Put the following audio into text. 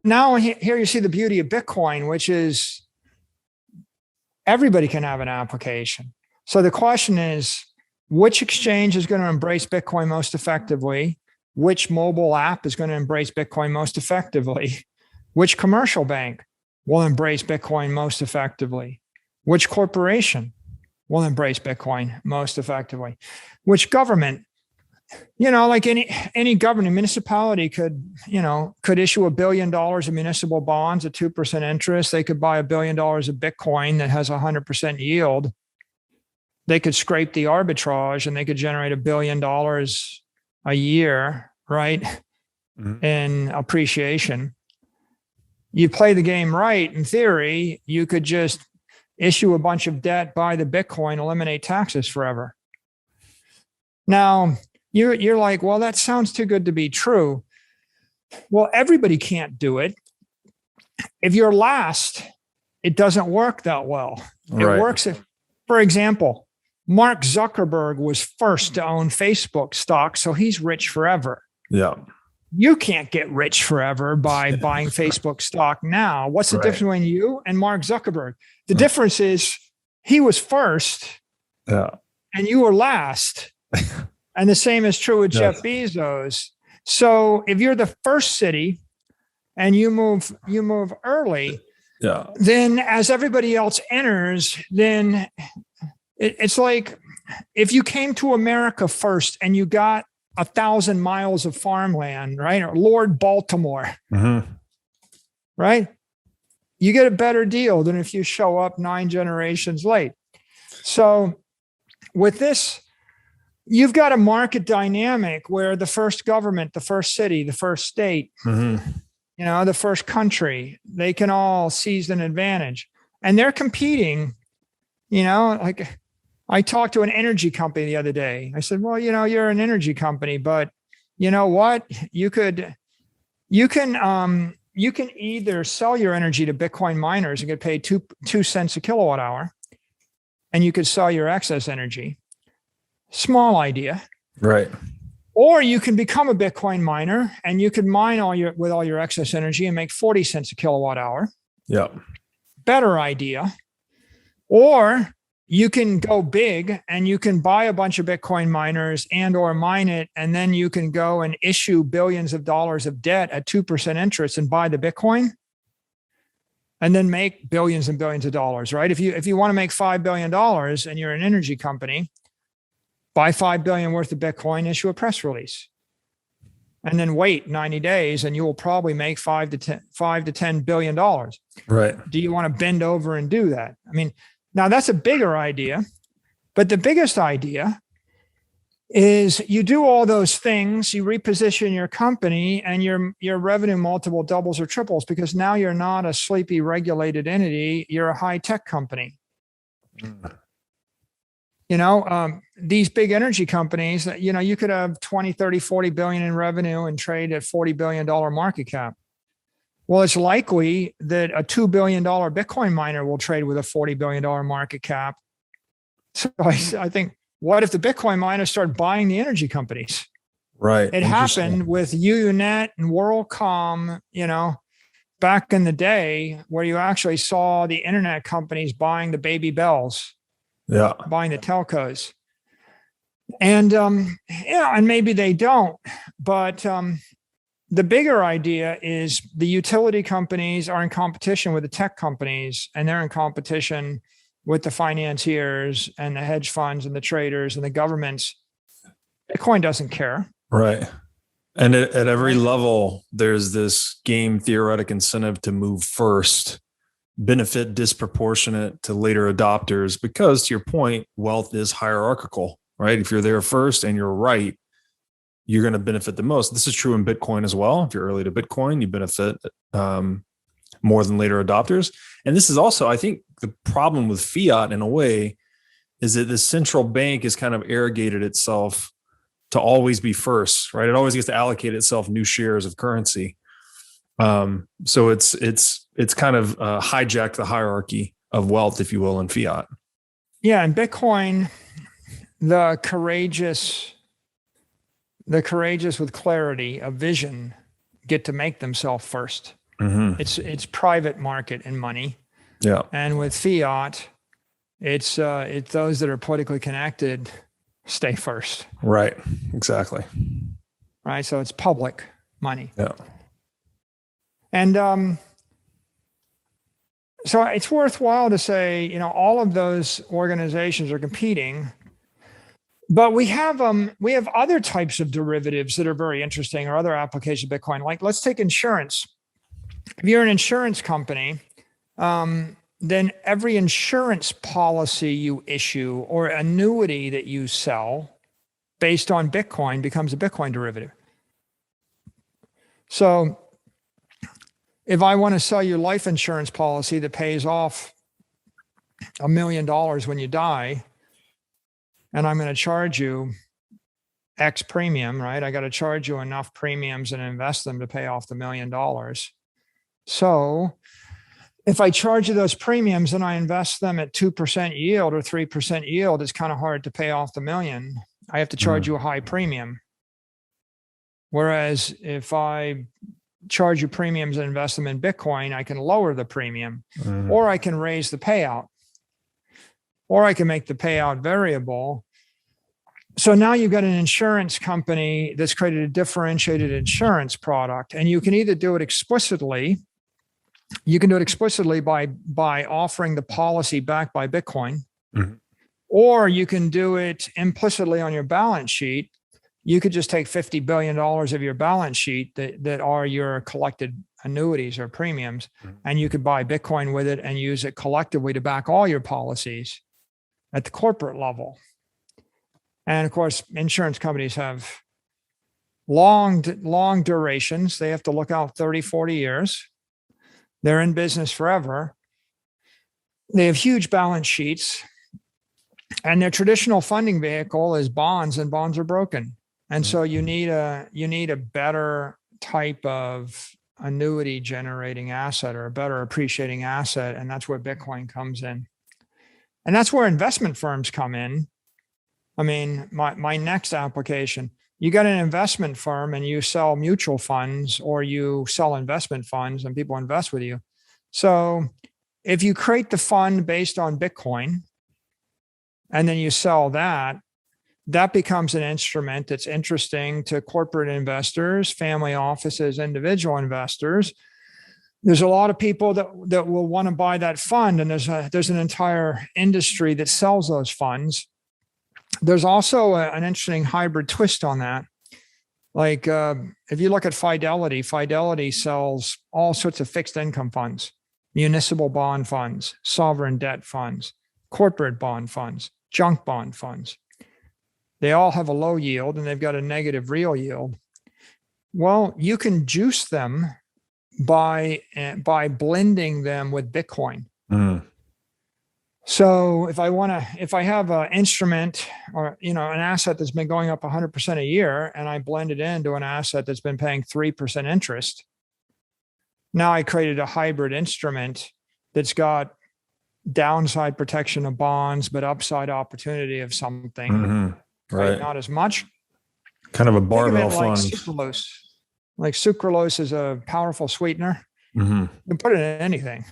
now here you see the beauty of Bitcoin, which is everybody can have an application. So the question is, which exchange is going to embrace Bitcoin most effectively? Which mobile app is going to embrace Bitcoin most effectively? Which commercial bank will embrace Bitcoin most effectively? Which corporation will embrace Bitcoin most effectively? Which government, like any government municipality could issue $1 billion of municipal bonds at 2% interest. They could buy $1 billion of Bitcoin that has 100% yield. They could scrape the arbitrage and they could generate $1 billion a year, right? Mm-hmm. In appreciation. You play the game right, in theory, you could just issue a bunch of debt, buy the Bitcoin, eliminate taxes forever. Now, you're like, well, that sounds too good to be true. Well, everybody can't do it. If you're last, it doesn't work that well. Right. It works if, for example, Mark Zuckerberg was first to own Facebook stock, so he's rich forever. Yeah. You can't get rich forever by buying Facebook stock now. What's the difference between you and Mark Zuckerberg? The difference is he was first and you were last. And the same is true with Jeff Bezos. So if you're the first city and you move early, then as everybody else enters, then it's like if you came to America first and you got 1,000 miles of farmland, right? Or Lord Baltimore, right? You get a better deal than if you show up 9 generations late. So with this, you've got a market dynamic where the first government, the first city, the first state, the first country, they can all seize an advantage. And they're competing, like I talked to an energy company the other day. I said, well, you're an energy company, but you know what? You can either sell your energy to Bitcoin miners and get paid 2 cents a kilowatt hour, and you could sell your excess energy. Small idea. Right. Or you can become a Bitcoin miner and you could mine with all your excess energy and make 40 cents a kilowatt hour. Yeah. Better idea. Or you can go big and you can buy a bunch of Bitcoin miners and or mine it, and then you can go and issue billions of dollars of debt at 2% interest and buy the Bitcoin and then make billions and billions of dollars, right? If you want to make $5 billion and you're an energy company, buy $5 billion worth of Bitcoin, issue a press release, and then wait 90 days and you will probably make $5 to $10 billion. Right. Do you want to bend over and do that? I mean, now that's a bigger idea, but the biggest idea is you do all those things, you reposition your company and your revenue multiple doubles or triples because now you're not a sleepy regulated entity, you're a high-tech company. These big energy companies, you could have 20, 30, 40 billion in revenue and trade at $40 billion market cap. Well, it's likely that a $2 billion Bitcoin miner will trade with a $40 billion market cap. So I think, what if the Bitcoin miners start buying the energy companies? Right. It happened with UUNet and WorldCom, back in the day where you actually saw the internet companies buying the baby bells. Yeah. Buying the telcos. And, and maybe they don't, but the bigger idea is the utility companies are in competition with the tech companies, and they're in competition with the financiers and the hedge funds and the traders and the governments. Bitcoin doesn't care. Right. And at every level, there's this game theoretic incentive to move first, benefit disproportionate to later adopters, because to your point, wealth is hierarchical, right? If you're there first and you're right, you're going to benefit the most. This is true in Bitcoin as well. If you're early to Bitcoin, you benefit more than later adopters. And this is also, I think, the problem with fiat in a way is that the central bank has kind of arrogated itself to always be first, right? It always gets to allocate itself new shares of currency. So it's kind of hijacked the hierarchy of wealth, if you will, in fiat. Yeah, in Bitcoin, the courageous with clarity, a vision, get to make themselves first. It's private market and money. Yeah. And with fiat, it's those that are politically connected stay first. Right. Exactly. Right. So it's public money. Yeah. And so it's worthwhile to say, you know, all of those organizations are competing, but we have other types of derivatives that are very interesting, or other applications of Bitcoin. Like, let's take insurance. If you're an insurance company, then every insurance policy you issue or annuity that you sell based on Bitcoin becomes a Bitcoin derivative. So if I want to sell you life insurance policy that pays off $1 million when you die, and I'm going to charge you X premium, right? I got to charge you enough premiums and invest them to pay off the $1 million. So if I charge you those premiums and I invest them at 2% yield or 3% yield, it's kind of hard to pay off the $1 million. I have to charge you a high premium. Whereas if I charge you premiums and invest them in Bitcoin, I can lower the premium, or I can raise the payout, or I can make the payout variable. So now you've got an insurance company that's created a differentiated insurance product, and you can either do it explicitly. You can do it explicitly by offering the policy backed by Bitcoin, or you can do it implicitly on your balance sheet. You could just take $50 billion of your balance sheet that are your collected annuities or premiums, and you could buy Bitcoin with it and use it collectively to back all your policies at the corporate level. And of course, insurance companies have long durations. They have to look out 30, 40 years. They're in business forever. They have huge balance sheets, and their traditional funding vehicle is bonds, and bonds are broken. And so you need a better type of annuity generating asset, or a better appreciating asset. And that's where Bitcoin comes in. And that's where investment firms come in. I mean, my next application, you got an investment firm and you sell mutual funds, or you sell investment funds and people invest with you. So if you create the fund based on Bitcoin and then you sell that, that becomes an instrument that's interesting to corporate investors, family offices, individual investors. There's a lot of people that will want to buy that fund, and there's an entire industry that sells those funds. There's also an interesting hybrid twist on that. Like if you look at Fidelity sells all sorts of fixed income funds, municipal bond funds, sovereign debt funds, corporate bond funds, junk bond funds. They all have a low yield and they've got a negative real yield. Well, you can juice them by blending them with Bitcoin. So if I have an instrument, or an asset that's been going up 100% a year, and I blend it into an asset that's been paying 3% interest, now I created a hybrid instrument that's got downside protection of bonds, but upside opportunity of something. Right. Not as much. Kind of a barbell like fund. Sucralose. Like sucralose is a powerful sweetener. You can put it in anything.